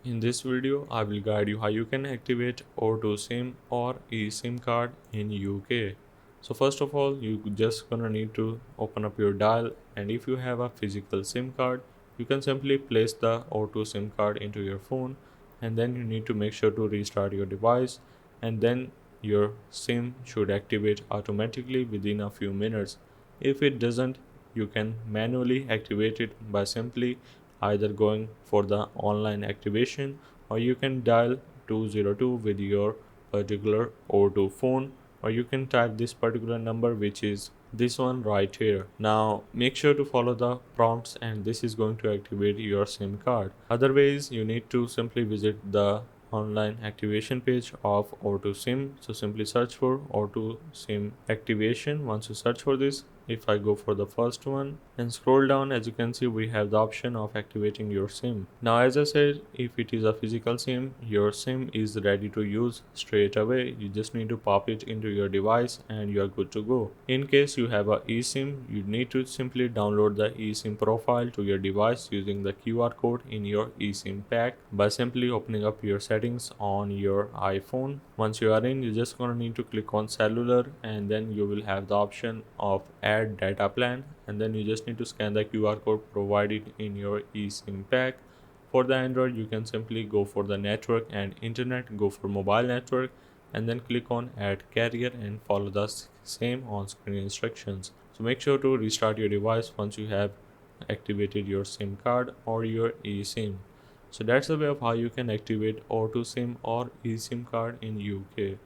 In this video, I will guide you how you can activate O2 SIM or eSIM card in UK. So first of all, you just gonna need to open up your dial, and if you have a physical SIM card, you can simply place the O2 SIM card into your phone, and then you need to make sure to restart your device, and then your SIM should activate automatically within a few minutes. If it doesn't, you can manually activate it by simply either going for the online activation, or you can dial 202 with your particular O2 phone, or you can type this particular number, which is this one right here. Now make sure to follow the prompts, and this is going to activate your SIM card. Otherwise, you need to simply visit the online activation page of O2 SIM. So simply search for O2 SIM activation. Once you search for this, if I go for the first one and scroll down, as you can see, we have the option of activating your SIM. Now as I said, if it is a physical SIM, your SIM is ready to use straight away. You just need to pop it into your device and you are good to go. In case you have a eSIM, you need to simply download the eSIM profile to your device using the QR code in your eSIM pack by simply opening up your settings on your iPhone. Once you are in, you're just gonna need to click on cellular, and then you will have the option of add data plan, and then you just need to scan the QR code provided in your eSIM pack. For the Android, you can simply go for the network and internet, go for mobile network, and then click on add carrier and follow the same on screen instructions. So make sure to restart your device once you have activated your SIM card or your eSIM. So that's the way of how you can activate O2 SIM or eSIM card in UK.